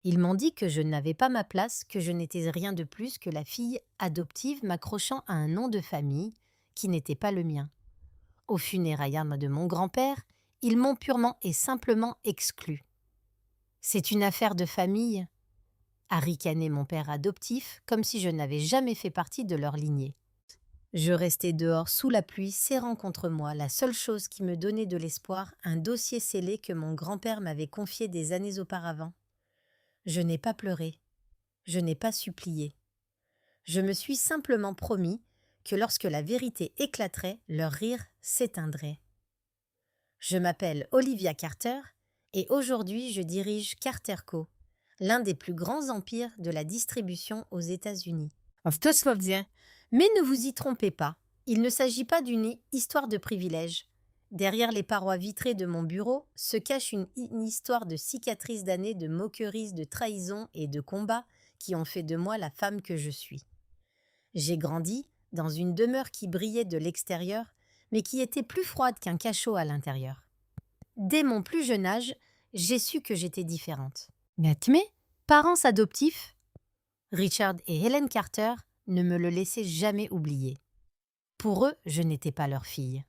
Ils m'ont dit que je n'avais pas ma place, que je n'étais rien de plus que la fille adoptive m'accrochant à un nom de famille qui n'était pas le mien. Aux funérailles de mon grand-père, ils m'ont purement et simplement exclu. C'est une affaire de famille, a ricané mon père adoptif, comme si je n'avais jamais fait partie de leur lignée. Je restais dehors sous la pluie, serrant contre moi la seule chose qui me donnait de l'espoir, un dossier scellé que mon grand-père m'avait confié des années auparavant. Je n'ai pas pleuré, je n'ai pas supplié. Je me suis simplement promis que lorsque la vérité éclaterait, leur rire s'éteindrait. Je m'appelle Olivia Carter et aujourd'hui je dirige Carter Co., l'un des plus grands empires de la distribution aux États-Unis. Mais ne vous y trompez pas, il ne s'agit pas d'une histoire de privilège. Derrière les parois vitrées de mon bureau se cache une histoire de cicatrices d'années de moqueries, de trahisons et de combats qui ont fait de moi la femme que je suis. J'ai grandi dans une demeure qui brillait de l'extérieur, mais qui était plus froide qu'un cachot à l'intérieur. Dès mon plus jeune âge, j'ai su que j'étais différente. Mes parents adoptifs, Richard et Helen Carter, ne me le laissaient jamais oublier. Pour eux, je n'étais pas leur fille.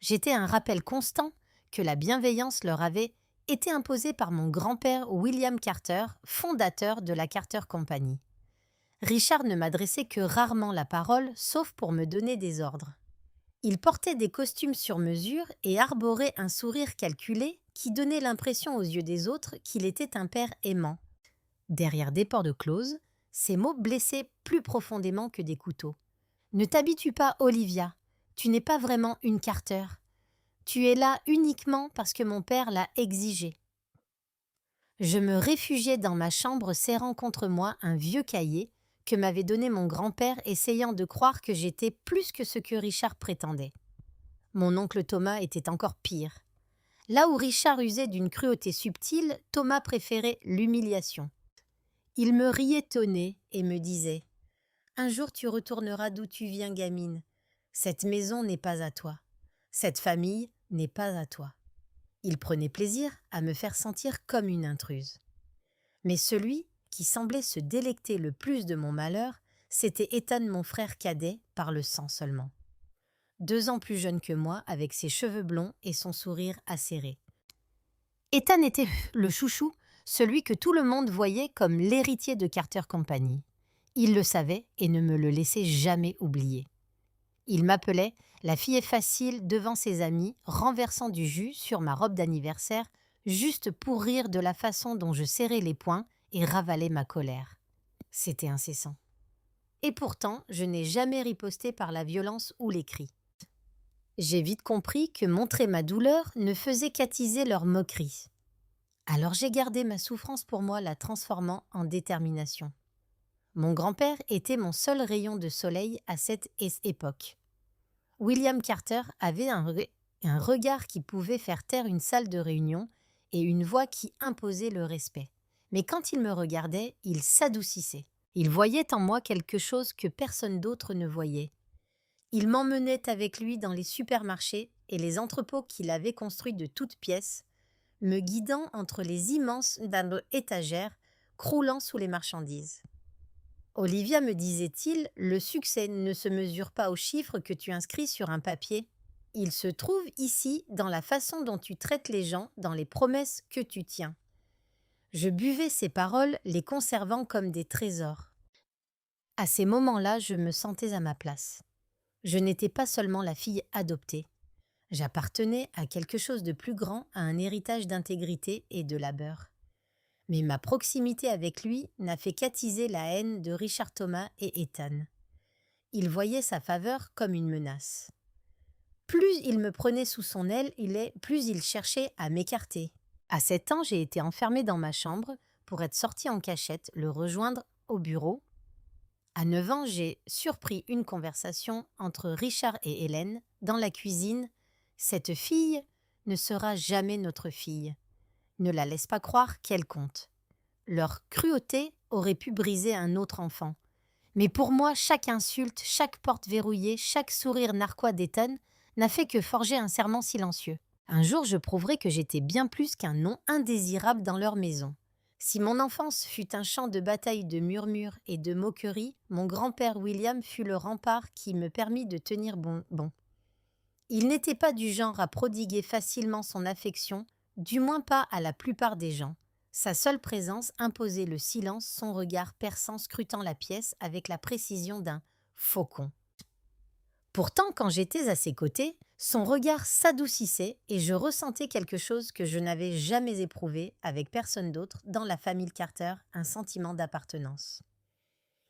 J'étais un rappel constant que la bienveillance leur avait été imposée par mon grand-père William Carter, fondateur de la Carter Company. Richard ne m'adressait que rarement la parole, sauf pour me donner des ordres. Il portait des costumes sur mesure et arborait un sourire calculé qui donnait l'impression aux yeux des autres qu'il était un père aimant. Derrière des portes closes, ces mots blessaient plus profondément que des couteaux. « Ne t'habitue pas, Olivia. Tu n'es pas vraiment une Carter. Tu es là uniquement parce que mon père l'a exigé. » Je me réfugiais dans ma chambre serrant contre moi un vieux cahier que m'avait donné mon grand-père essayant de croire que j'étais plus que ce que Richard prétendait. Mon oncle Thomas était encore pire. Là où Richard usait d'une cruauté subtile, Thomas préférait l'humiliation. Il me riait au nez et me disait « Un jour tu retourneras d'où tu viens, gamine. Cette maison n'est pas à toi. Cette famille n'est pas à toi. » Il prenait plaisir à me faire sentir comme une intruse. Mais celui qui semblait se délecter le plus de mon malheur, c'était Ethan, mon frère cadet, par le sang seulement. 2 ans plus jeune que moi, avec ses cheveux blonds et son sourire acéré. Ethan était le chouchou, celui que tout le monde voyait comme l'héritier de Carter Company. Il le savait et ne me le laissait jamais oublier. Il m'appelait la fille facile devant ses amis, renversant du jus sur ma robe d'anniversaire, juste pour rire de la façon dont je serrais les poings et ravalais ma colère. C'était incessant. Et pourtant, je n'ai jamais riposté par la violence ou les cris. J'ai vite compris que montrer ma douleur ne faisait qu'attiser leur moquerie. Alors j'ai gardé ma souffrance pour moi, la transformant en détermination. Mon grand-père était mon seul rayon de soleil à cette époque. William Carter avait un regard qui pouvait faire taire une salle de réunion et une voix qui imposait le respect. Mais quand il me regardait, il s'adoucissait. Il voyait en moi quelque chose que personne d'autre ne voyait. Il m'emmenait avec lui dans les supermarchés et les entrepôts qu'il avait construits de toutes pièces, me guidant entre les immenses étagères croulant sous les marchandises. Olivia, me disait-il, le succès ne se mesure pas aux chiffres que tu inscris sur un papier. Il se trouve ici dans la façon dont tu traites les gens, dans les promesses que tu tiens. Je buvais ces paroles, les conservant comme des trésors. À ces moments-là, je me sentais à ma place. Je n'étais pas seulement la fille adoptée. J'appartenais à quelque chose de plus grand, à un héritage d'intégrité et de labeur. Mais ma proximité avec lui n'a fait qu'attiser la haine de Richard Thomas et Ethan. Il voyait sa faveur comme une menace. Plus il me prenait sous son aile, plus il cherchait à m'écarter. À 7 ans, j'ai été enfermée dans ma chambre pour être sortie en cachette, le rejoindre au bureau. À 9 ans, j'ai surpris une conversation entre Richard et Hélène dans la cuisine. « Cette fille ne sera jamais notre fille. Ne la laisse pas croire qu'elle compte. » Leur cruauté aurait pu briser un autre enfant. Mais pour moi, chaque insulte, chaque porte verrouillée, chaque sourire narquois d'Ethan n'a fait que forger un serment silencieux. Un jour, je prouverai que j'étais bien plus qu'un nom indésirable dans leur maison. Si mon enfance fut un champ de bataille de murmures et de moqueries, mon grand-père William fut le rempart qui me permit de tenir bon. Il n'était pas du genre à prodiguer facilement son affection, du moins pas à la plupart des gens. Sa seule présence imposait le silence, son regard perçant scrutant la pièce avec la précision d'un faucon. Pourtant, quand j'étais à ses côtés, son regard s'adoucissait et je ressentais quelque chose que je n'avais jamais éprouvé avec personne d'autre dans la famille Carter, un sentiment d'appartenance.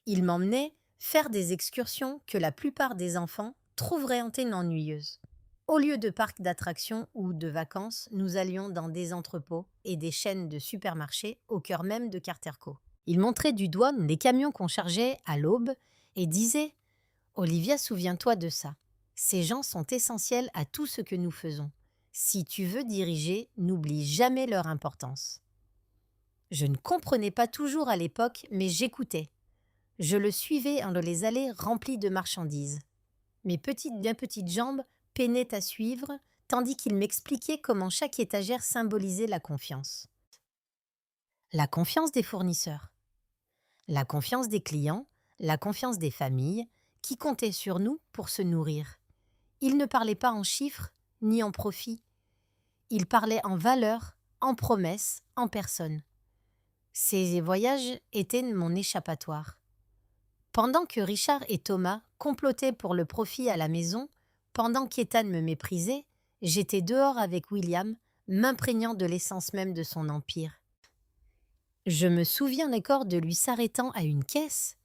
Il m'emmenait faire des excursions que la plupart des enfants trouveraient ennuyeuses. Au lieu de parcs d'attractions ou de vacances, nous allions dans des entrepôts et des chaînes de supermarchés au cœur même de Carterco. Il montrait du doigt les camions qu'on chargeait à l'aube et disait « Olivia, souviens-toi de ça. Ces gens sont essentiels à tout ce que nous faisons. Si tu veux diriger, n'oublie jamais leur importance. » Je ne comprenais pas toujours à l'époque, mais j'écoutais. Je le suivais dans les allées remplies de marchandises. Mes bien petites jambes peinaient à suivre, tandis qu'il m'expliquait comment chaque étagère symbolisait la confiance. La confiance des fournisseurs, la confiance des clients, la confiance des familles, qui comptaient sur nous pour se nourrir. Il ne parlait pas en chiffres ni en profit. Il parlait en valeurs, en promesses, en personnes. Ces voyages étaient mon échappatoire. Pendant que Richard et Thomas complotaient pour le profit à la maison, pendant qu'Ethan me méprisait, j'étais dehors avec William, m'imprégnant de l'essence même de son empire. Je me souviens encore de lui s'arrêtant à une caisse,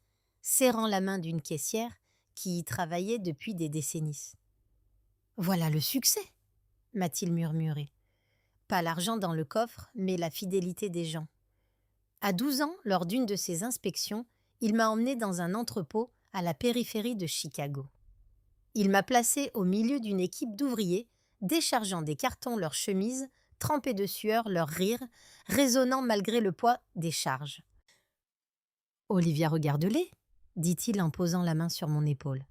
serrant la main d'une caissière qui y travaillait depuis des décennies. « Voilà le succès !» m'a-t-il murmuré. Pas l'argent dans le coffre, mais la fidélité des gens. À 12 ans, lors d'une de ses inspections, il m'a emmené dans un entrepôt à la périphérie de Chicago. Il m'a placé au milieu d'une équipe d'ouvriers, déchargeant des cartons leurs chemises, trempés de sueur, leurs rires, résonnant malgré le poids des charges. « Olivia, regarde-les !» dit-il en posant la main sur mon épaule.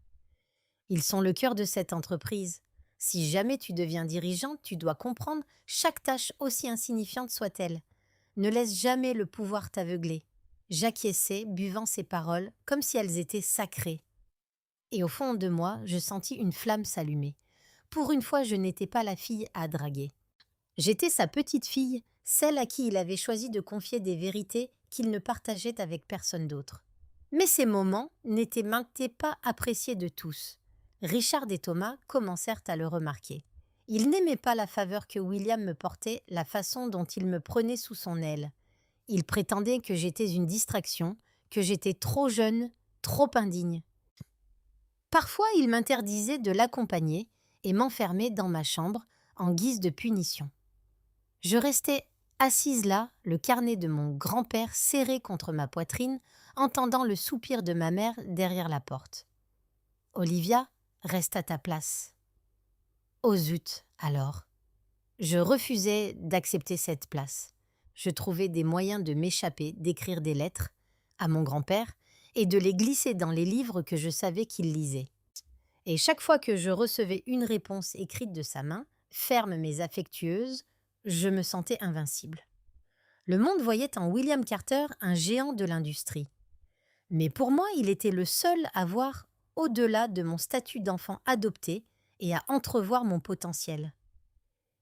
« Ils sont le cœur de cette entreprise. Si jamais tu deviens dirigeante, tu dois comprendre chaque tâche aussi insignifiante soit-elle. Ne laisse jamais le pouvoir t'aveugler. » J'acquiesçais, buvant ses paroles, comme si elles étaient sacrées. Et au fond de moi, je sentis une flamme s'allumer. Pour une fois, je n'étais pas la fille à draguer. J'étais sa petite fille, celle à qui il avait choisi de confier des vérités qu'il ne partageait avec personne d'autre. Mais ces moments n'étaient pas appréciés de tous. Richard et Thomas commencèrent à le remarquer. Ils n'aimaient pas la faveur que William me portait, la façon dont il me prenait sous son aile. Ils prétendaient que j'étais une distraction, que j'étais trop jeune, trop indigne. Parfois, ils m'interdisaient de l'accompagner et m'enfermaient dans ma chambre en guise de punition. Je restais assise là, le carnet de mon grand-père serré contre ma poitrine, entendant le soupir de ma mère derrière la porte. « Olivia, reste à ta place. » Oh zut, alors. Je refusais d'accepter cette place. Je trouvais des moyens de m'échapper, d'écrire des lettres à mon grand-père et de les glisser dans les livres que je savais qu'il lisait. Et chaque fois que je recevais une réponse écrite de sa main, ferme mais affectueuse, je me sentais invincible. Le monde voyait en William Carter un géant de l'industrie. Mais pour moi, il était le seul à voir au-delà de mon statut d'enfant adopté et à entrevoir mon potentiel.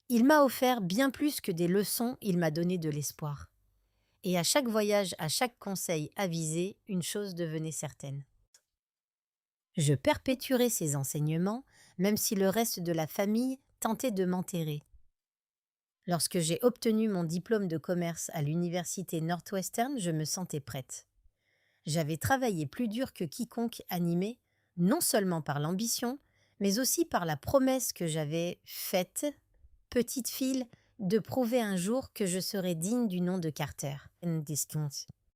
Il m'a offert bien plus que des leçons, il m'a donné de l'espoir. Et à chaque voyage, à chaque conseil avisé, une chose devenait certaine. Je perpétuerai ses enseignements, même si le reste de la famille tentait de m'enterrer. Lorsque j'ai obtenu mon diplôme de commerce à l'université Northwestern, je me sentais prête. J'avais travaillé plus dur que quiconque, animé, non seulement par l'ambition, mais aussi par la promesse que j'avais faite, petite fille, de prouver un jour que je serais digne du nom de Carter.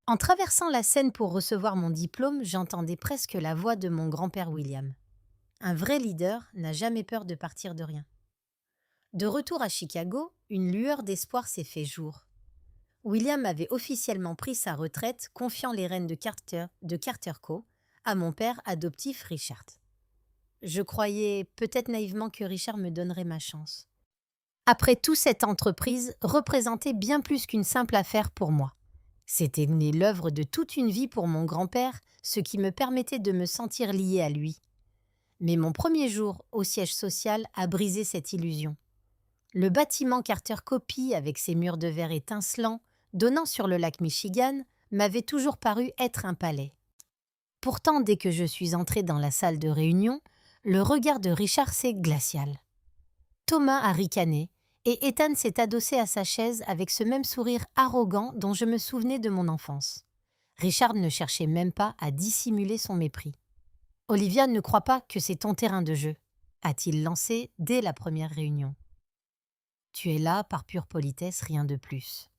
En traversant la Seine pour recevoir mon diplôme, j'entendais presque la voix de mon grand-père William. Un vrai leader n'a jamais peur de partir de rien. De retour à Chicago, une lueur d'espoir s'est fait jour. William avait officiellement pris sa retraite, confiant les rênes de Carter Co. à mon père adoptif Richard. Je croyais peut-être naïvement que Richard me donnerait ma chance. Après tout, cette entreprise représentait bien plus qu'une simple affaire pour moi. C'était né l'œuvre de toute une vie pour mon grand-père, ce qui me permettait de me sentir liée à lui. Mais mon premier jour au siège social a brisé cette illusion. Le bâtiment Carter Copy, avec ses murs de verre étincelants, donnant sur le lac Michigan, m'avait toujours paru être un palais. Pourtant, dès que je suis entrée dans la salle de réunion, le regard de Richard s'est glacial. Thomas a ricané, et Ethan s'est adossé à sa chaise avec ce même sourire arrogant dont je me souvenais de mon enfance. Richard ne cherchait même pas à dissimuler son mépris. « Olivia ne croit pas que c'est ton terrain de jeu », a-t-il lancé dès la première réunion. « Tu es là par pure politesse, rien de plus. »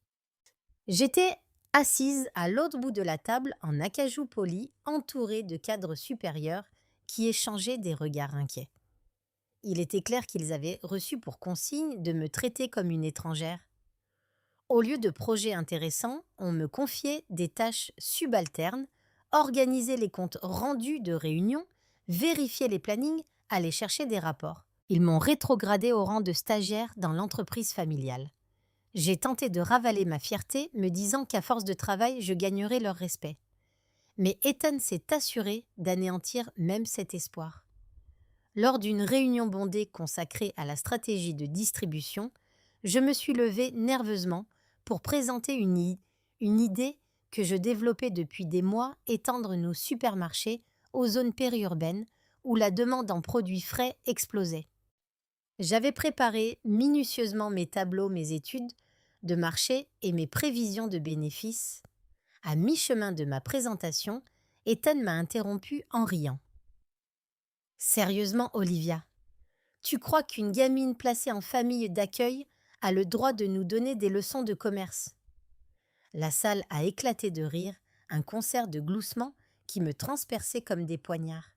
J'étais assise à l'autre bout de la table en acajou poli, entourée de cadres supérieurs qui échangeaient des regards inquiets. Il était clair qu'ils avaient reçu pour consigne de me traiter comme une étrangère. Au lieu de projets intéressants, on me confiait des tâches subalternes, organiser les comptes rendus de réunions, vérifier les plannings, aller chercher des rapports. Ils m'ont rétrogradé au rang de stagiaire dans l'entreprise familiale. J'ai tenté de ravaler ma fierté, me disant qu'à force de travail, je gagnerais leur respect. Mais Ethan s'est assuré d'anéantir même cet espoir. Lors d'une réunion bondée consacrée à la stratégie de distribution, je me suis levée nerveusement pour présenter une idée que je développais depuis des mois, étendre nos supermarchés aux zones périurbaines où la demande en produits frais explosait. J'avais préparé minutieusement mes tableaux, mes études de marché et mes prévisions de bénéfices. À mi-chemin de ma présentation, Ethan m'a interrompu en riant. « Sérieusement, Olivia, tu crois qu'une gamine placée en famille d'accueil a le droit de nous donner des leçons de commerce ?» La salle a éclaté de rire, un concert de gloussements qui me transperçait comme des poignards.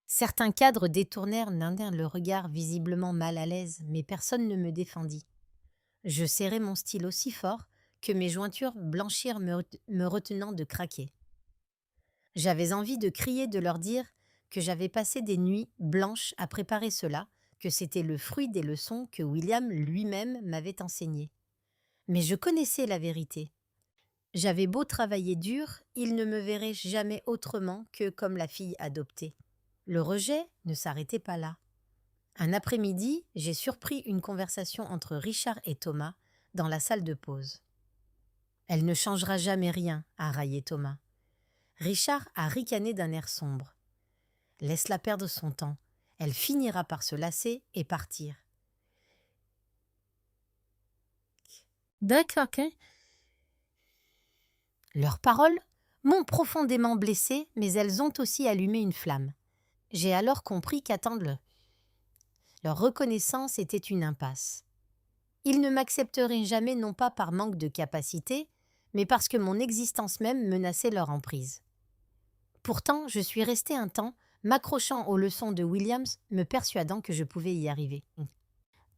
Certains cadres détournèrent le regard visiblement mal à l'aise, mais personne ne me défendit. Je serrai mon stylo si fort que mes jointures blanchirent me retenant de craquer. J'avais envie de crier, de leur dire que j'avais passé des nuits blanches à préparer cela, que c'était le fruit des leçons que William lui-même m'avait enseignées. Mais je connaissais la vérité. J'avais beau travailler dur, il ne me verrait jamais autrement que comme la fille adoptée. Le rejet ne s'arrêtait pas là. Un après-midi, j'ai surpris une conversation entre Richard et Thomas dans la salle de pause. « Elle ne changera jamais rien », a raillé Thomas. Richard a ricané d'un air sombre. « Laisse-la perdre son temps. Elle finira par se lasser et partir. » D'accord, ok. Leurs paroles m'ont profondément blessée, mais elles ont aussi allumé une flamme. J'ai alors compris qu'attendre leur reconnaissance était une impasse. Ils ne m'accepteraient jamais non pas par manque de capacité, mais parce que mon existence même menaçait leur emprise. Pourtant, je suis restée un temps, m'accrochant aux leçons de Williams, me persuadant que je pouvais y arriver.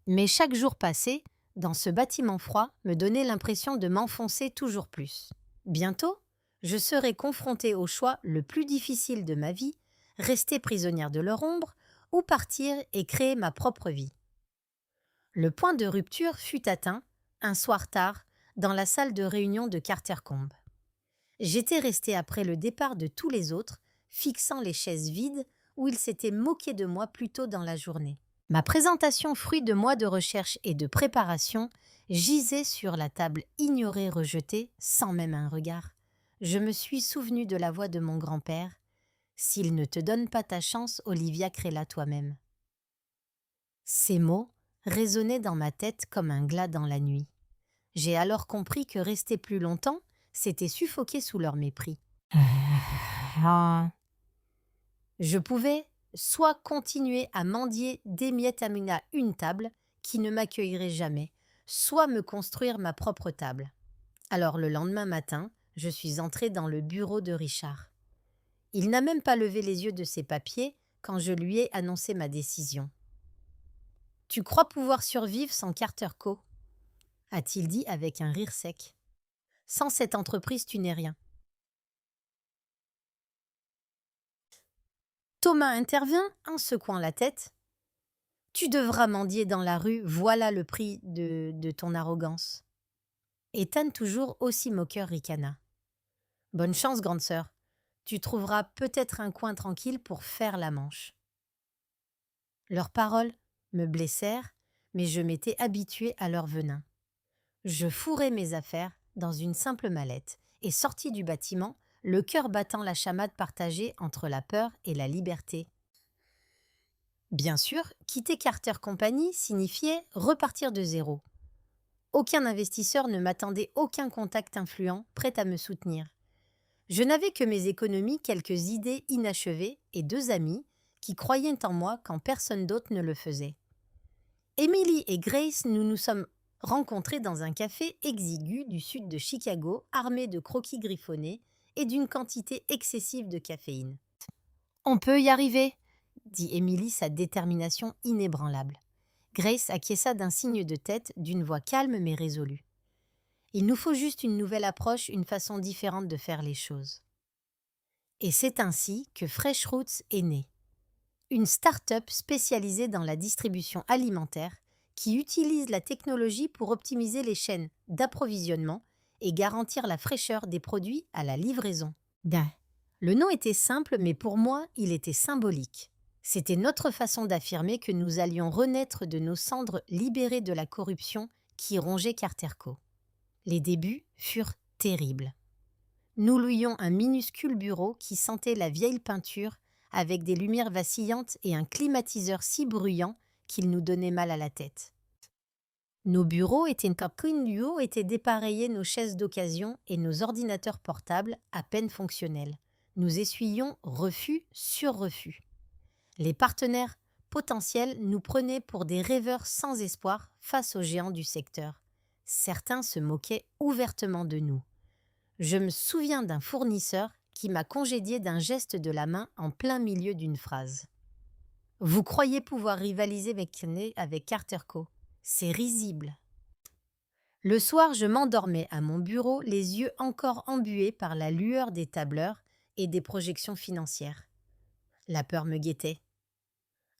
Mais chaque jour passé, dans ce bâtiment froid, me donnait l'impression de m'enfoncer toujours plus. Bientôt, je serai confrontée au choix le plus difficile de ma vie, rester prisonnière de leur ombre ou partir et créer ma propre vie. Le point de rupture fut atteint, un soir tard, dans la salle de réunion de Cartercombe. J'étais restée après le départ de tous les autres, fixant les chaises vides où ils s'étaient moqués de moi plus tôt dans la journée. Ma présentation, fruit de mois de recherche et de préparation, gisait sur la table ignorée, rejetée, sans même un regard. Je me suis souvenue de la voix de mon grand-père. « S'il ne te donne pas ta chance, Olivia, crée-la toi-même. » Ces mots résonnaient dans ma tête comme un glas dans la nuit. J'ai alors compris que rester plus longtemps, c'était suffoquer sous leur mépris. Je pouvais soit continuer à mendier des miettes à une table qui ne m'accueillerait jamais, soit me construire ma propre table. Alors le lendemain matin, je suis entrée dans le bureau de Richard. Il n'a même pas levé les yeux de ses papiers quand je lui ai annoncé ma décision. « Tu crois pouvoir survivre sans Carter Co ?» a-t-il dit avec un rire sec. « Sans cette entreprise, tu n'es rien. » Thomas intervint en secouant la tête. « Tu devras mendier dans la rue, voilà le prix de ton arrogance. » Ethan, toujours aussi moqueur, ricana. Bonne chance, grande sœur. Tu trouveras peut-être un coin tranquille pour faire la manche. Leurs paroles me blessèrent, mais je m'étais habituée à leur venin. Je fourrai mes affaires dans une simple mallette et sortis du bâtiment, le cœur battant la chamade partagée entre la peur et la liberté. Bien sûr, quitter Carter Company signifiait repartir de zéro. Aucun investisseur ne m'attendait, aucun contact influent prêt à me soutenir. Je n'avais que mes économies, quelques idées inachevées et 2 amis qui croyaient en moi quand personne d'autre ne le faisait. Emily et Grace, nous nous sommes rencontrés dans un café exigu du sud de Chicago, armé de croquis griffonnés et d'une quantité excessive de caféine. On peut y arriver, dit Emily, sa détermination inébranlable. Grace acquiesça d'un signe de tête, d'une voix calme mais résolue. Il nous faut juste une nouvelle approche, une façon différente de faire les choses. Et c'est ainsi que Fresh Roots est née. Une start-up spécialisée dans la distribution alimentaire qui utilise la technologie pour optimiser les chaînes d'approvisionnement et garantir la fraîcheur des produits à la livraison. Le nom était simple, mais pour moi, il était symbolique. C'était notre façon d'affirmer que nous allions renaître de nos cendres libérées de la corruption qui rongeait Carterco. Les débuts furent terribles. Nous louions un minuscule bureau qui sentait la vieille peinture avec des lumières vacillantes et un climatiseur si bruyant qu'il nous donnait mal à la tête. Nos bureaux étaient étaient dépareillés, nos chaises d'occasion et nos ordinateurs portables à peine fonctionnels. Nous essuyions refus sur refus. Les partenaires potentiels nous prenaient pour des rêveurs sans espoir face aux géants du secteur. Certains se moquaient ouvertement de nous. Je me souviens d'un fournisseur qui m'a congédié d'un geste de la main en plein milieu d'une phrase. « Vous croyez pouvoir rivaliser avec Carterco? C'est risible. » Le soir, je m'endormais à mon bureau, les yeux encore embués par la lueur des tableurs et des projections financières. La peur me guettait.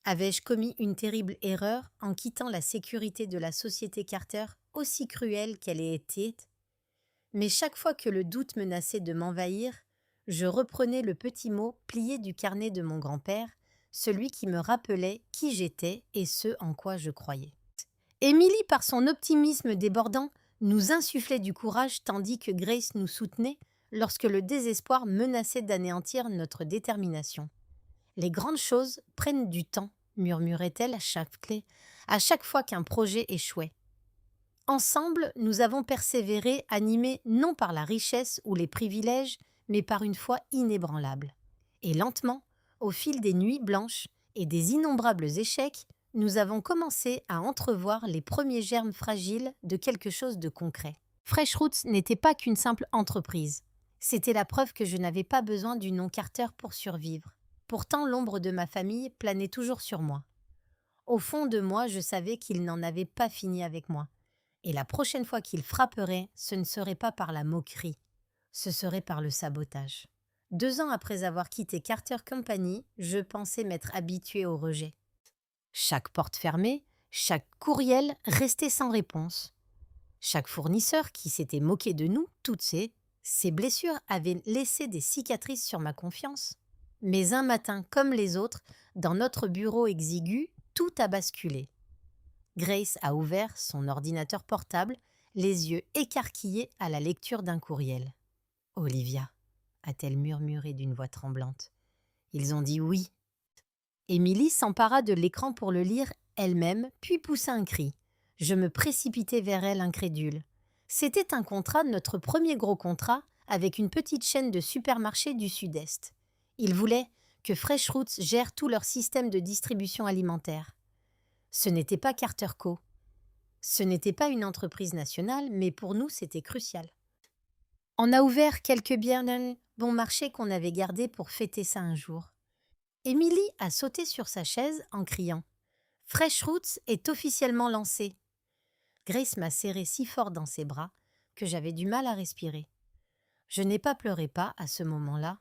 Avais-je commis une terrible erreur en quittant la sécurité de la société Carter, aussi cruelle qu'elle ait été? Mais chaque fois que le doute menaçait de m'envahir, je reprenais le petit mot plié du carnet de mon grand-père, celui qui me rappelait qui j'étais et ce en quoi je croyais. Émilie, par son optimisme débordant, nous insufflait du courage tandis que Grace nous soutenait lorsque le désespoir menaçait d'anéantir notre détermination. « Les grandes choses prennent du temps », murmurait-elle à chaque fois qu'un projet échouait. Ensemble, nous avons persévéré, animés non par la richesse ou les privilèges, mais par une foi inébranlable. Et lentement, au fil des nuits blanches et des innombrables échecs, nous avons commencé à entrevoir les premiers germes fragiles de quelque chose de concret. Fresh Roots n'était pas qu'une simple entreprise. C'était la preuve que je n'avais pas besoin du nom Carter pour survivre. Pourtant, l'ombre de ma famille planait toujours sur moi. Au fond de moi, je savais qu'il n'en avait pas fini avec moi. Et la prochaine fois qu'il frapperait, ce ne serait pas par la moquerie, ce serait par le sabotage. 2 ans après avoir quitté Carter Company, je pensais m'être habituée au rejet. Chaque porte fermée, chaque courriel restait sans réponse. Chaque fournisseur qui s'était moqué de nous, toutes ces blessures avaient laissé des cicatrices sur ma confiance. Mais un matin, comme les autres, dans notre bureau exigu, tout a basculé. Grace a ouvert son ordinateur portable, les yeux écarquillés à la lecture d'un courriel. « Olivia », a-t-elle murmuré d'une voix tremblante. « Ils ont dit oui. » Émilie s'empara de l'écran pour le lire elle-même, puis poussa un cri. Je me précipitai vers elle incrédule. C'était un contrat, notre premier gros contrat, avec une petite chaîne de supermarchés du Sud-Est. Ils voulaient que Fresh Roots gère tout leur système de distribution alimentaire. Ce n'était pas Carterco. Ce n'était pas une entreprise nationale, mais pour nous, c'était crucial. On a ouvert quelques bien bons marchés qu'on avait gardés pour fêter ça un jour. Émilie a sauté sur sa chaise en criant « Fresh Roots est officiellement lancé !» Grace m'a serré si fort dans ses bras que j'avais du mal à respirer. Je n'ai pas pleuré à ce moment-là.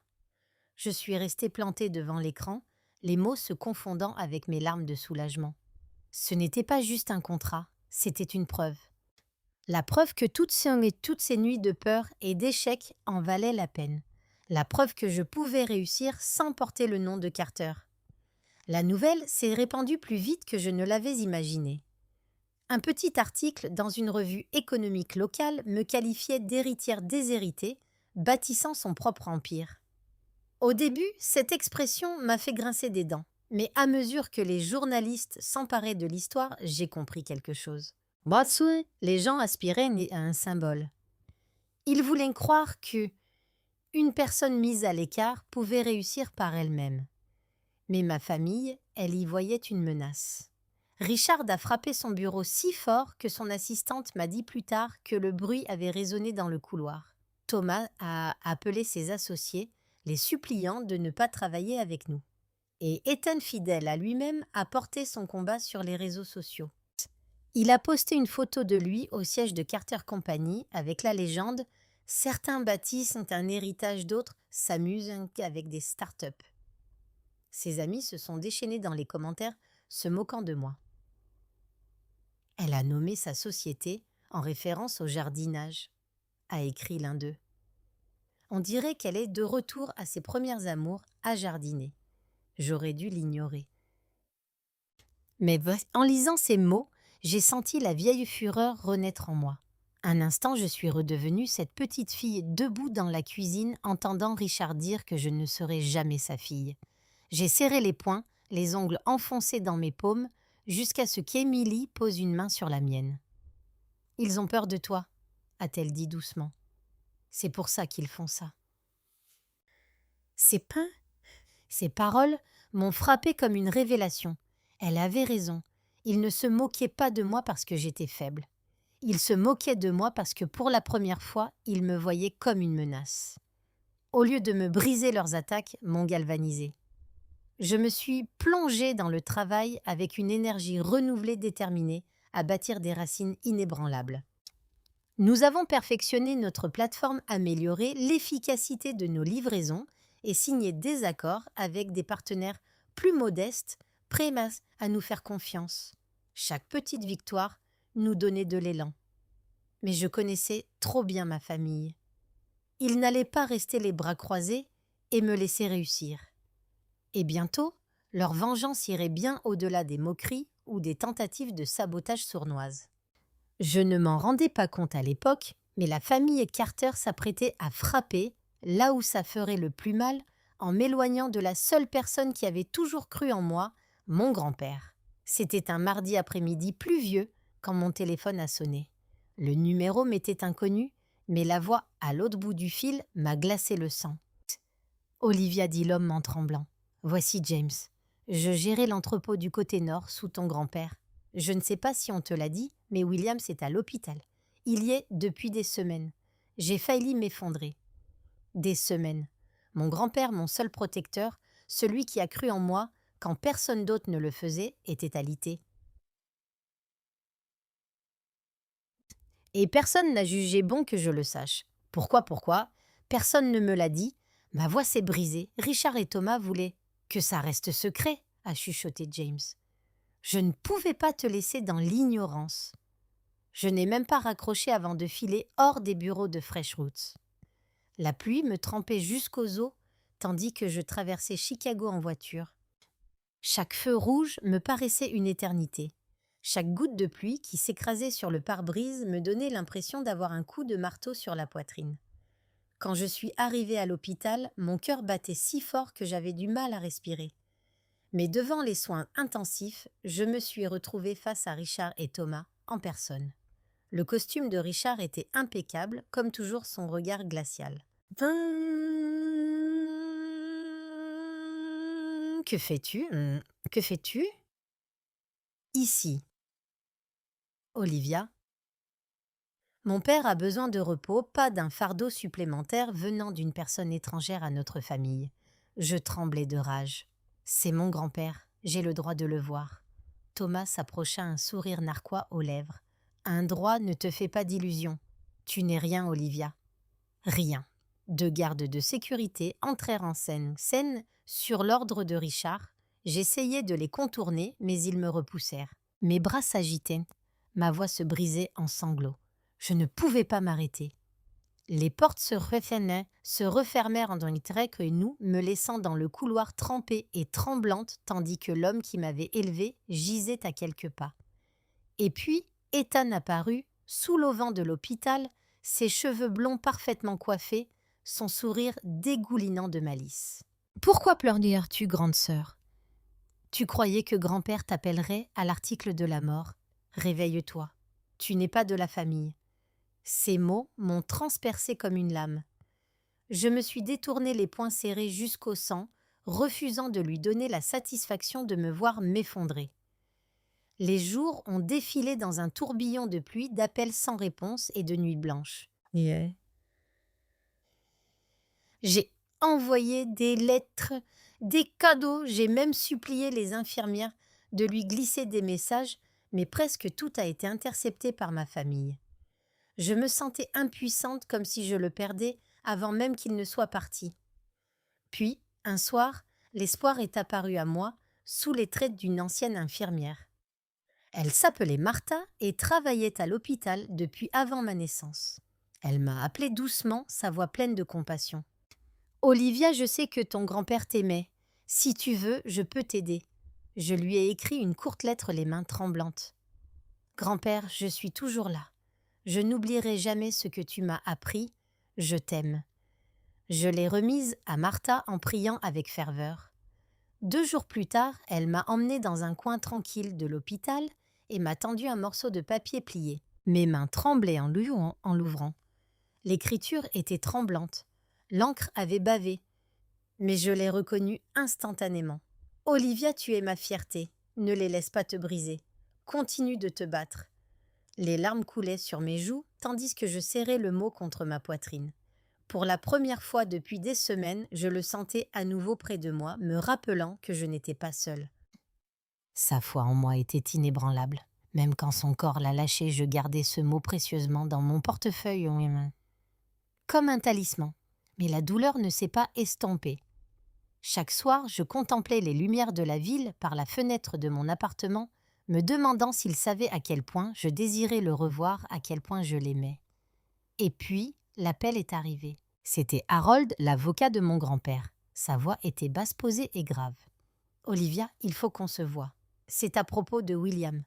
Je suis restée plantée devant l'écran, les mots se confondant avec mes larmes de soulagement. Ce n'était pas juste un contrat, c'était une preuve. La preuve que toutes ces nuits de peur et d'échec en valaient la peine. La preuve que je pouvais réussir sans porter le nom de Carter. La nouvelle s'est répandue plus vite que je ne l'avais imaginé. Un petit article dans une revue économique locale me qualifiait d'héritière déshéritée, bâtissant son propre empire. Au début, cette expression m'a fait grincer des dents, mais à mesure que les journalistes s'emparaient de l'histoire, j'ai compris quelque chose. Batsue, les gens aspiraient à un symbole. Ils voulaient croire que une personne mise à l'écart pouvait réussir par elle-même. Mais ma famille, elle y voyait une menace. Richard a frappé son bureau si fort que son assistante m'a dit plus tard que le bruit avait résonné dans le couloir. Thomas a appelé ses associés, les suppliant de ne pas travailler avec nous. Et Ethan Fidel à lui-même a porté son combat sur les réseaux sociaux. Il a posté une photo de lui au siège de Carter Company avec la légende « Certains bâtissent un héritage, d'autres s'amusent avec des start-up ». Ses amis se sont déchaînés dans les commentaires, se moquant de moi. Elle a nommé sa société en référence au jardinage, a écrit l'un d'eux. On dirait qu'elle est de retour à ses premières amours à jardiner. J'aurais dû l'ignorer. Mais en lisant ces mots, j'ai senti la vieille fureur renaître en moi. Un instant, je suis redevenue cette petite fille debout dans la cuisine, entendant Richard dire que je ne serais jamais sa fille. J'ai serré les poings, les ongles enfoncés dans mes paumes, jusqu'à ce qu'Émilie pose une main sur la mienne. « Ils ont peur de toi », a-t-elle dit doucement. « C'est pour ça qu'ils font ça. » Ces paroles m'ont frappée comme une révélation. Elle avait raison. Ils ne se moquaient pas de moi parce que j'étais faible. Ils se moquaient de moi parce que pour la première fois, ils me voyaient comme une menace. Au lieu de me briser leurs attaques, m'ont galvanisée. Je me suis plongée dans le travail avec une énergie renouvelée déterminée à bâtir des racines inébranlables. Nous avons perfectionné notre plateforme améliorée, l'efficacité de nos livraisons et signé des accords avec des partenaires plus modestes, prêts à nous faire confiance. Chaque petite victoire nous donnait de l'élan. Mais je connaissais trop bien ma famille. Ils n'allaient pas rester les bras croisés et me laisser réussir. Et bientôt, leur vengeance irait bien au-delà des moqueries ou des tentatives de sabotage sournoises. Je ne m'en rendais pas compte à l'époque, mais la famille Carter s'apprêtait à frapper là où ça ferait le plus mal en m'éloignant de la seule personne qui avait toujours cru en moi, mon grand-père. C'était un mardi après-midi pluvieux quand mon téléphone a sonné. Le numéro m'était inconnu, mais la voix à l'autre bout du fil m'a glacé le sang. « Olivia, dit l'homme en tremblant. Voici James. Je gérais l'entrepôt du côté nord sous ton grand-père. Je ne sais pas si on te l'a dit, mais Williams est à l'hôpital. Il y est depuis des semaines. J'ai failli m'effondrer. Des semaines. Mon grand-père, mon seul protecteur, celui qui a cru en moi quand personne d'autre ne le faisait, était alité. Et personne n'a jugé bon que je le sache. Pourquoi Personne ne me l'a dit. Ma voix s'est brisée. Richard et Thomas voulaient que ça reste secret, a chuchoté James. Je ne pouvais pas te laisser dans l'ignorance. Je n'ai même pas raccroché avant de filer hors des bureaux de Fresh Roots. La pluie me trempait jusqu'aux os, tandis que je traversais Chicago en voiture. Chaque feu rouge me paraissait une éternité. Chaque goutte de pluie qui s'écrasait sur le pare-brise me donnait l'impression d'avoir un coup de marteau sur la poitrine. Quand je suis arrivée à l'hôpital, mon cœur battait si fort que j'avais du mal à respirer. Mais devant les soins intensifs, je me suis retrouvée face à Richard et Thomas en personne. Le costume de Richard était impeccable, comme toujours son regard glacial. « Que fais-tu ? Que fais-tu ? » ?»« Ici. »« Olivia. » Mon père a besoin de repos, pas d'un fardeau supplémentaire venant d'une personne étrangère à notre famille. Je tremblais de rage. C'est mon grand-père, j'ai le droit de le voir. Thomas s'approcha, un sourire narquois aux lèvres. Un droit ne te fait pas d'illusions. Tu n'es rien, Olivia. Rien. Deux gardes de sécurité entrèrent en scène sur l'ordre de Richard. J'essayais de les contourner, mais ils me repoussèrent. Mes bras s'agitaient. Ma voix se brisait en sanglots. Je ne pouvais pas m'arrêter. Les portes se refermèrent derrière nous, me laissant dans le couloir trempée et tremblante, tandis que l'homme qui m'avait élevée gisait à quelques pas. Et puis, Ethan apparut, sous l'auvent de l'hôpital, ses cheveux blonds parfaitement coiffés, son sourire dégoulinant de malice. « Pourquoi pleurais-tu, grande sœur ? Tu croyais que grand-père t'appellerait à l'article de la mort. Réveille-toi, tu n'es pas de la famille. » Ces mots m'ont transpercé comme une lame. Je me suis détourné les poings serrés jusqu'au sang, refusant de lui donner la satisfaction de me voir m'effondrer. Les jours ont défilé dans un tourbillon de pluie, d'appels sans réponse et de nuits blanches. Yeah. J'ai envoyé des lettres, des cadeaux, j'ai même supplié les infirmières de lui glisser des messages, mais presque tout a été intercepté par ma famille. Je me sentais impuissante comme si je le perdais avant même qu'il ne soit parti. Puis, un soir, l'espoir est apparu à moi sous les traits d'une ancienne infirmière. Elle s'appelait Martha et travaillait à l'hôpital depuis avant ma naissance. Elle m'a appelée doucement, sa voix pleine de compassion. « Olivia, je sais que ton grand-père t'aimait. Si tu veux, je peux t'aider. » Je lui ai écrit une courte lettre les mains tremblantes. « Grand-père, je suis toujours là. Je n'oublierai jamais ce que tu m'as appris. Je t'aime. » Je l'ai remise à Martha en priant avec ferveur. 2 jours plus tard, elle m'a emmenée dans un coin tranquille de l'hôpital et m'a tendu un morceau de papier plié. Mes mains tremblaient en l'ouvrant. L'écriture était tremblante. L'encre avait bavé. Mais je l'ai reconnue instantanément. « Olivia, tu es ma fierté. Ne les laisse pas te briser. Continue de te battre. » Les larmes coulaient sur mes joues, tandis que je serrais le mot contre ma poitrine. Pour la première fois depuis des semaines, je le sentais à nouveau près de moi, me rappelant que je n'étais pas seule. Sa foi en moi était inébranlable. Même quand son corps l'a lâché, je gardais ce mot précieusement dans mon portefeuille comme un talisman. Mais la douleur ne s'est pas estompée. Chaque soir, je contemplais les lumières de la ville par la fenêtre de mon appartement, me demandant s'il savait à quel point je désirais le revoir, à quel point je l'aimais. Et puis, l'appel est arrivé. C'était Harold, l'avocat de mon grand-père. Sa voix était basse posée et grave. « Olivia, il faut qu'on se voie. C'est à propos de William. »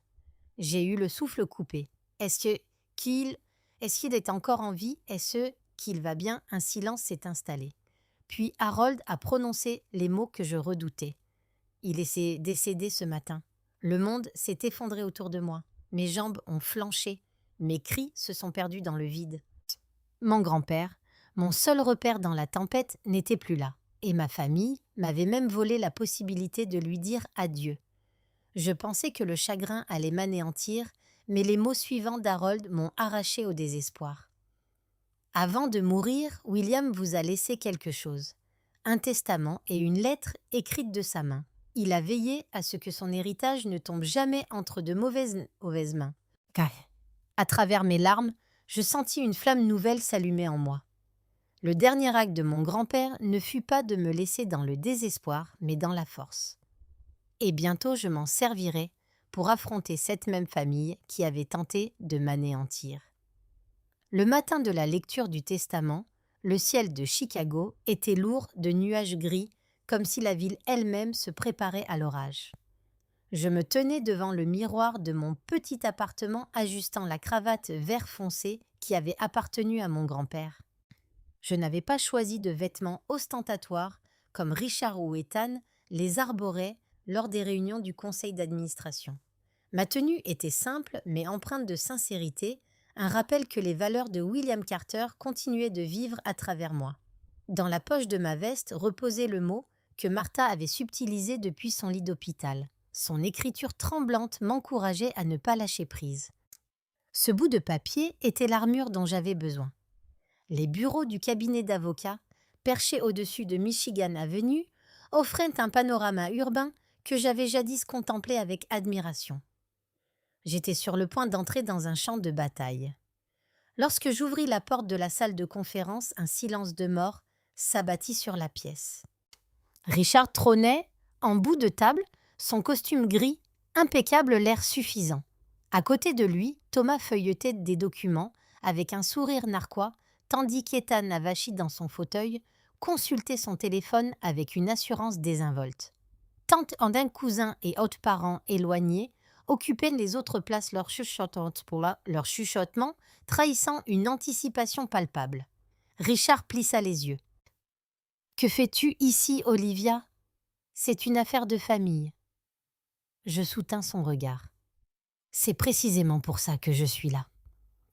J'ai eu le souffle coupé. Est-ce qu'il est encore en vie? Est-ce qu'il va bien? Un silence s'est installé. Puis Harold a prononcé les mots que je redoutais. Il est décédé ce matin. Le monde s'est effondré autour de moi. Mes jambes ont flanché. Mes cris se sont perdus dans le vide. Mon grand-père, mon seul repère dans la tempête, n'était plus là. Et ma famille m'avait même volé la possibilité de lui dire adieu. Je pensais que le chagrin allait m'anéantir, mais les mots suivants d'Harold m'ont arraché au désespoir. « Avant de mourir, William vous a laissé quelque chose. Un testament et une lettre écrite de sa main. Il a veillé à ce que son héritage ne tombe jamais entre de mauvaises mains. » À travers mes larmes, je sentis une flamme nouvelle s'allumer en moi. Le dernier acte de mon grand-père ne fut pas de me laisser dans le désespoir, mais dans la force. Et bientôt je m'en servirai pour affronter cette même famille qui avait tenté de m'anéantir. Le matin de la lecture du testament, le ciel de Chicago était lourd de nuages gris, comme si la ville elle-même se préparait à l'orage. Je me tenais devant le miroir de mon petit appartement ajustant la cravate vert foncé qui avait appartenu à mon grand-père. Je n'avais pas choisi de vêtements ostentatoires comme Richard ou Ethan les arboraient lors des réunions du conseil d'administration. Ma tenue était simple mais empreinte de sincérité, un rappel que les valeurs de William Carter continuaient de vivre à travers moi. Dans la poche de ma veste reposait le mot que Martha avait subtilisé depuis son lit d'hôpital. Son écriture tremblante m'encourageait à ne pas lâcher prise. Ce bout de papier était l'armure dont j'avais besoin. Les bureaux du cabinet d'avocats, perchés au-dessus de Michigan Avenue, offraient un panorama urbain que j'avais jadis contemplé avec admiration. J'étais sur le point d'entrer dans un champ de bataille. Lorsque j'ouvris la porte de la salle de conférence, un silence de mort s'abattit sur la pièce. Richard trônait, en bout de table, son costume gris, impeccable, l'air suffisant. À côté de lui, Thomas feuilletait des documents, avec un sourire narquois, tandis qu'Ethan, avachi dans son fauteuil, consultait son téléphone avec une assurance désinvolte. Tante d'un cousin et autres parents éloignés occupaient les autres places leur chuchotement, trahissant une anticipation palpable. Richard plissa les yeux. « Que fais-tu ici, Olivia ? C'est une affaire de famille. » Je soutins son regard. « C'est précisément pour ça que je suis là. »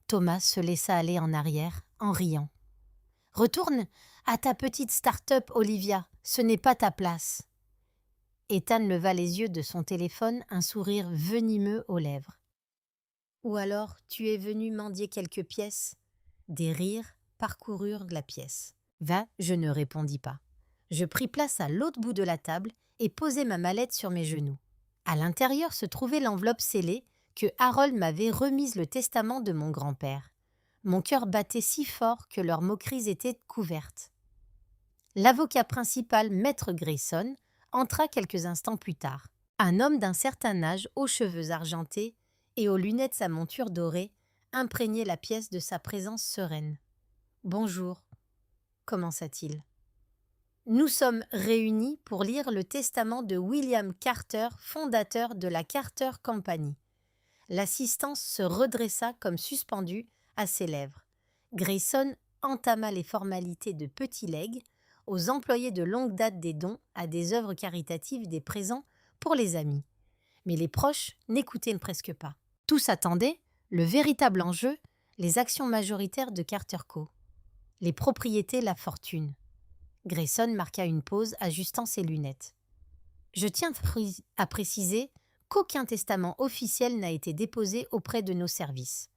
Thomas se laissa aller en arrière, en riant. « Retourne à ta petite start-up, Olivia, ce n'est pas ta place. » Ethan leva les yeux de son téléphone, un sourire venimeux aux lèvres. « Ou alors, tu es venu mendier quelques pièces ?» Des rires parcoururent la pièce. Je ne répondis pas. Je pris place à l'autre bout de la table et posai ma mallette sur mes genoux. À l'intérieur se trouvait l'enveloppe scellée que Harold m'avait remise le testament de mon grand-père. Mon cœur battait si fort que leurs moqueries étaient couvertes. L'avocat principal, Maître Grayson, entra quelques instants plus tard. Un homme d'un certain âge, aux cheveux argentés et aux lunettes à monture dorée, imprégnait la pièce de sa présence sereine. « Bonjour », commença-t-il. « Nous sommes réunis pour lire le testament de William Carter, fondateur de la Carter Company. » L'assistance se redressa comme suspendue à ses lèvres. Grayson entama les formalités de petit legs aux employés de longue date des dons à des œuvres caritatives des présents pour les amis. Mais les proches n'écoutaient presque pas. Tous attendaient le véritable enjeu, les actions majoritaires de Carter Co. Les propriétés, la fortune. Grayson marqua une pause, ajustant ses lunettes. « Je tiens à préciser qu'aucun testament officiel n'a été déposé auprès de nos services.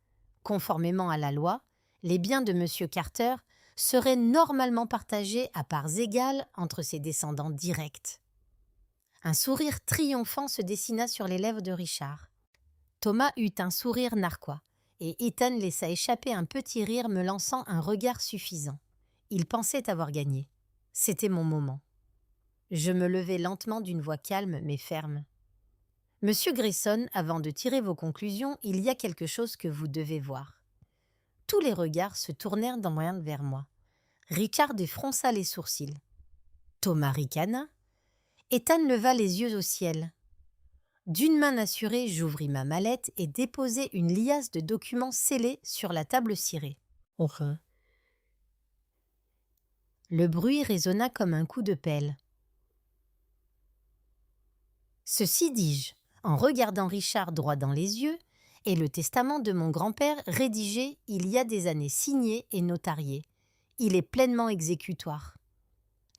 Conformément à la loi, les biens de M. Carter seraient normalement partagés à parts égales entre ses descendants directs. » Un sourire triomphant se dessina sur les lèvres de Richard. Thomas eut un sourire narquois, et Ethan laissa échapper un petit rire me lançant un regard suffisant. Il pensait avoir gagné. C'était mon moment. Je me levai lentement d'une voix calme mais ferme. « Monsieur Grayson, avant de tirer vos conclusions, il y a quelque chose que vous devez voir. » Tous les regards se tournèrent vers moi. Richard défronça les sourcils. Thomas ricana. Ethan leva les yeux au ciel. D'une main assurée, j'ouvris ma mallette et déposai une liasse de documents scellés sur la table cirée. Enfin. Le bruit résonna comme un coup de pelle. « Ceci, dis-je, en regardant Richard droit dans les yeux, est le testament de mon grand-père rédigé il y a des années, signé et notarié. Il est pleinement exécutoire. »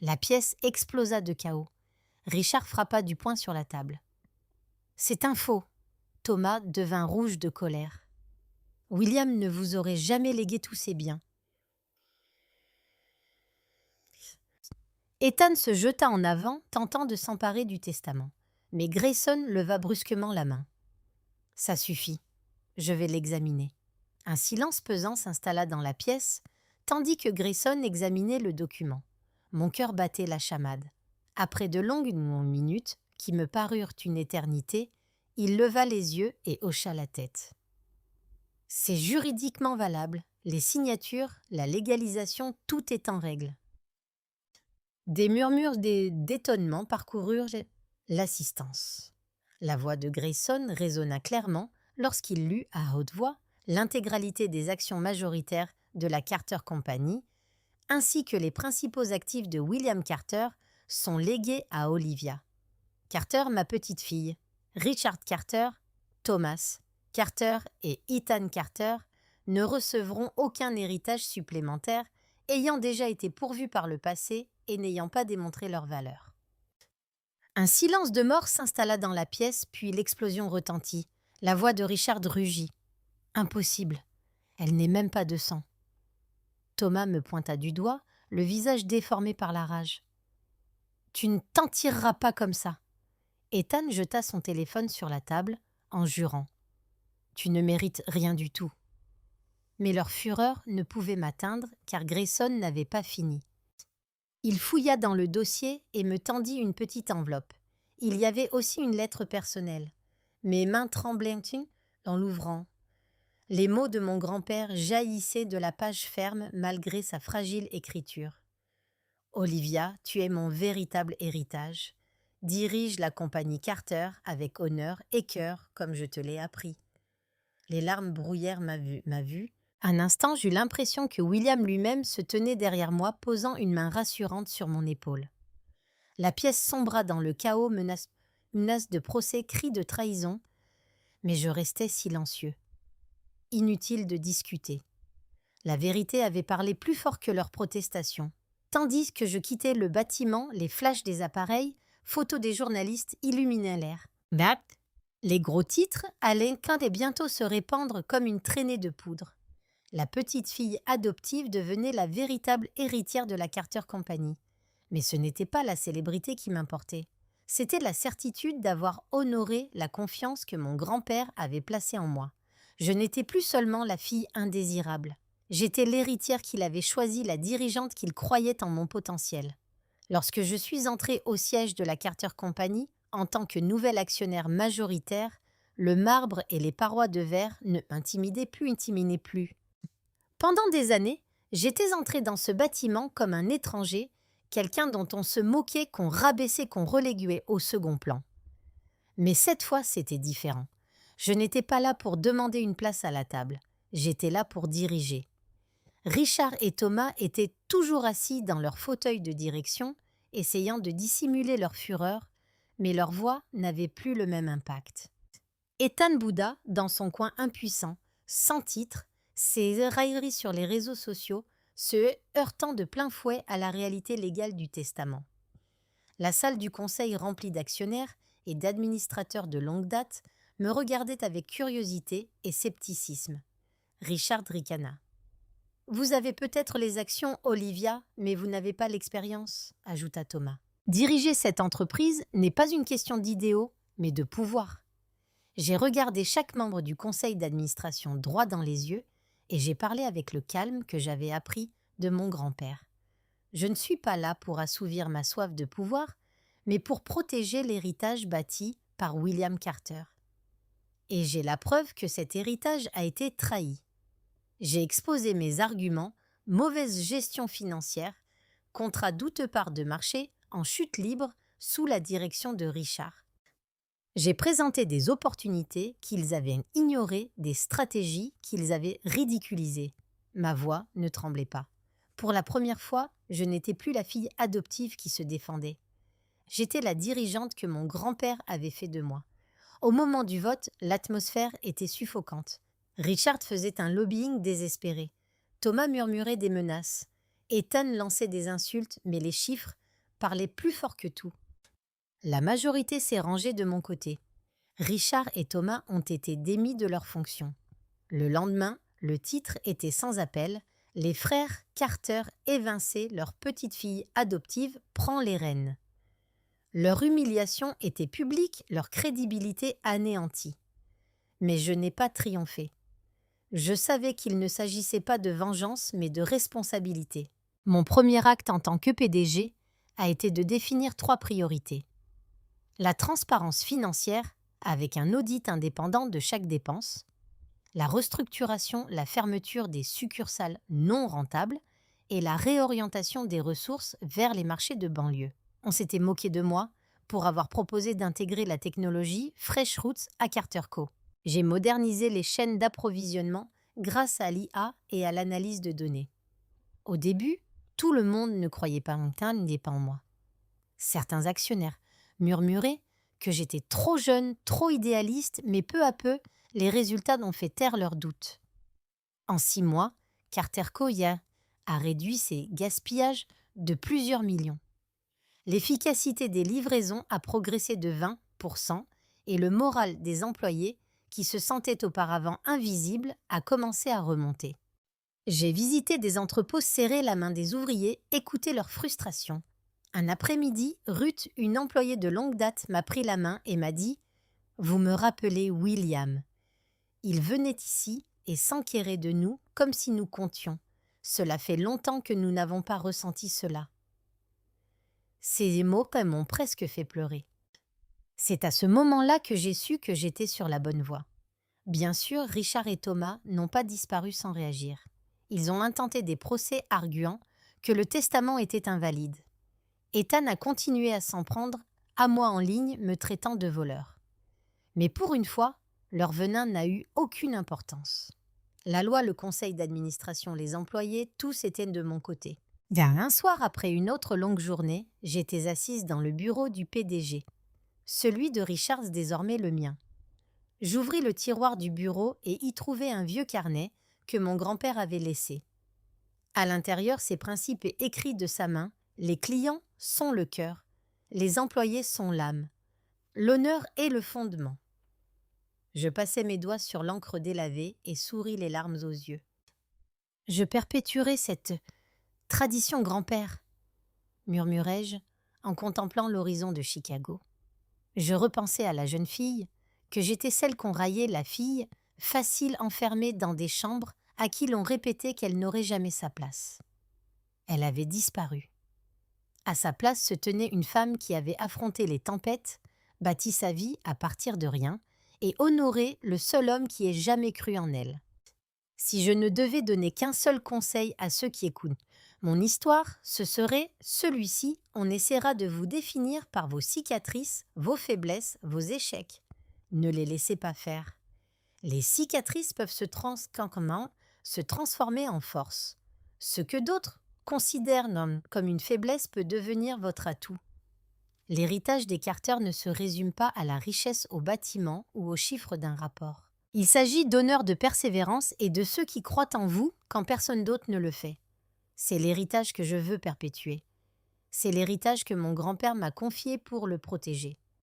La pièce explosa de chaos. Richard frappa du poing sur la table. « C'est un faux !» Thomas devint rouge de colère. « William ne vous aurait jamais légué tous ses biens. » Ethan se jeta en avant, tentant de s'emparer du testament. Mais Grayson leva brusquement la main. « Ça suffit. Je vais l'examiner. » Un silence pesant s'installa dans la pièce, tandis que Grayson examinait le document. Mon cœur battait la chamade. Après de longues minutes, qui me parurent une éternité, il leva les yeux et hocha la tête. « C'est juridiquement valable. Les signatures, la légalisation, tout est en règle. » Des murmures d'étonnement parcoururent l'assistance. La voix de Grayson résonna clairement lorsqu'il lut à haute voix l'intégralité des actions majoritaires de la Carter Company, ainsi que les principaux actifs de William Carter sont légués à Olivia. Carter, ma petite fille, Richard Carter, Thomas Carter et Ethan Carter ne recevront aucun héritage supplémentaire, ayant déjà été pourvus par le passé et n'ayant pas démontré leur valeur. Un silence de mort s'installa dans la pièce, puis l'explosion retentit. La voix de Richard rugit. « Impossible. Elle n'est même pas de sang. » Thomas me pointa du doigt, le visage déformé par la rage. « Tu ne t'en tireras pas comme ça. » Ethan jeta son téléphone sur la table, en jurant. « Tu ne mérites rien du tout. » Mais leur fureur ne pouvait m'atteindre, car Grayson n'avait pas fini. Il fouilla dans le dossier et me tendit une petite enveloppe. Il y avait aussi une lettre personnelle. Mes mains tremblaient en l'ouvrant. Les mots de mon grand-père jaillissaient de la page ferme malgré sa fragile écriture. Olivia, tu es mon véritable héritage. Dirige la compagnie Carter avec honneur et cœur comme je te l'ai appris. Les larmes brouillèrent ma vue. Un instant, j'eus l'impression que William lui-même se tenait derrière moi, posant une main rassurante sur mon épaule. La pièce sombra dans le chaos, menace de procès, cris de trahison, mais je restais silencieux. Inutile de discuter. La vérité avait parlé plus fort que leurs protestations. Tandis que je quittais le bâtiment, les flashs des appareils, photos des journalistes illuminaient l'air. That. Les gros titres allaient bientôt se répandre comme une traînée de poudre. La petite fille adoptive devenait la véritable héritière de la Carter Company. Mais ce n'était pas la célébrité qui m'importait. C'était la certitude d'avoir honoré la confiance que mon grand-père avait placée en moi. Je n'étais plus seulement la fille indésirable. J'étais l'héritière qu'il avait choisie, la dirigeante qu'il croyait en mon potentiel. Lorsque je suis entrée au siège de la Carter Company, en tant que nouvel actionnaire majoritaire, le marbre et les parois de verre ne m'intimidaient plus. Pendant des années, j'étais entrée dans ce bâtiment comme un étranger, quelqu'un dont on se moquait, qu'on rabaissait, qu'on reléguait au second plan. Mais cette fois, c'était différent. Je n'étais pas là pour demander une place à la table. J'étais là pour diriger. Richard et Thomas étaient toujours assis dans leur fauteuil de direction, essayant de dissimuler leur fureur, mais leur voix n'avait plus le même impact. Ethan Bouddha, dans son coin impuissant, sans titre, ses railleries sur les réseaux sociaux, se heurtant de plein fouet à la réalité légale du testament. La salle du conseil remplie d'actionnaires et d'administrateurs de longue date me regardait avec curiosité et scepticisme. Richard ricana. « Vous avez peut-être les actions, Olivia, mais vous n'avez pas l'expérience, » ajouta Thomas. « Diriger cette entreprise n'est pas une question d'idéaux, mais de pouvoir. » J'ai regardé chaque membre du conseil d'administration droit dans les yeux et j'ai parlé avec le calme que j'avais appris de mon grand-père. Je ne suis pas là pour assouvir ma soif de pouvoir, mais pour protéger l'héritage bâti par William Carter. Et j'ai la preuve que cet héritage a été trahi. J'ai exposé mes arguments, mauvaise gestion financière, contrat douteux part de marché en chute libre sous la direction de Richard. J'ai présenté des opportunités qu'ils avaient ignorées, des stratégies qu'ils avaient ridiculisées. Ma voix ne tremblait pas. Pour la première fois, je n'étais plus la fille adoptive qui se défendait. J'étais la dirigeante que mon grand-père avait fait de moi. Au moment du vote, l'atmosphère était suffocante. Richard faisait un lobbying désespéré. Thomas murmurait des menaces. Ethan lançait des insultes, mais les chiffres parlaient plus fort que tout. La majorité s'est rangée de mon côté. Richard et Thomas ont été démis de leurs fonctions. Le lendemain, le titre était sans appel. Les frères Carter évinçaient leur petite fille adoptive prend les rênes. Leur humiliation était publique, leur crédibilité anéantie. Mais je n'ai pas triomphé. Je savais qu'il ne s'agissait pas de vengeance, mais de responsabilité. Mon premier acte en tant que PDG a été de définir 3 priorités. La transparence financière, avec un audit indépendant de chaque dépense, la restructuration, la fermeture des succursales non rentables et la réorientation des ressources vers les marchés de banlieue. On s'était moqué de moi pour avoir proposé d'intégrer la technologie Fresh Roots à Carter Co. J'ai modernisé les chaînes d'approvisionnement grâce à l'IA et à l'analyse de données. Au début, tout le monde ne croyait pas en moi. Certains actionnaires murmuraient que j'étais trop jeune, trop idéaliste, mais peu à peu, les résultats ont fait taire leurs doutes. En 6 mois, Carter Co. a réduit ses gaspillages de plusieurs millions. L'efficacité des livraisons a progressé de 20% et le moral des employés, qui se sentaient auparavant invisibles, a commencé à remonter. J'ai visité des entrepôts, serré la main des ouvriers, écouté leurs frustrations. Un après-midi, Ruth, une employée de longue date, m'a pris la main et m'a dit « Vous me rappelez William. Il venait ici et s'enquérait de nous comme si nous comptions. Cela fait longtemps que nous n'avons pas ressenti cela. » Ces mots m'ont presque fait pleurer. C'est à ce moment-là que j'ai su que j'étais sur la bonne voie. Bien sûr, Richard et Thomas n'ont pas disparu sans réagir. Ils ont intenté des procès arguant que le testament était invalide. Ethan a continué à s'en prendre à moi en ligne, me traitant de voleur. Mais pour une fois, leur venin n'a eu aucune importance. La loi, le conseil d'administration, les employés, tous étaient de mon côté. Bien, un soir, après une autre longue journée, j'étais assise dans le bureau du PDG, celui de Richards, désormais le mien. J'ouvris le tiroir du bureau et y trouvai un vieux carnet que mon grand-père avait laissé. À l'intérieur, ces principes écrits de sa main: les clients sont le cœur, les employés sont l'âme, l'honneur est le fondement. Je passai mes doigts sur l'encre délavée et souris les larmes aux yeux. Je perpétuerai cette tradition, grand-père, murmurai-je en contemplant l'horizon de Chicago. Je repensai à la jeune fille, que j'étais celle qu'on raillait la fille, facile enfermée dans des chambres à qui l'on répétait qu'elle n'aurait jamais sa place. Elle avait disparu. À sa place se tenait une femme qui avait affronté les tempêtes, bâti sa vie à partir de rien, et honoré le seul homme qui ait jamais cru en elle. Si je ne devais donner qu'un seul conseil à ceux qui écoutent mon histoire, ce serait celui-ci: on essaiera de vous définir par vos cicatrices, vos faiblesses, vos échecs. Ne les laissez pas faire. Les cicatrices peuvent se transformer en force. Ce que d'autres considèrent comme une faiblesse peut devenir votre atout. L'héritage des Carter ne se résume pas à la richesse au bâtiment ou aux chiffres d'un rapport. Il s'agit d'honneur, de persévérance et de ceux qui croient en vous quand personne d'autre ne le fait. C'est l'héritage que je veux perpétuer. C'est l'héritage que mon grand-père m'a confié pour le protéger.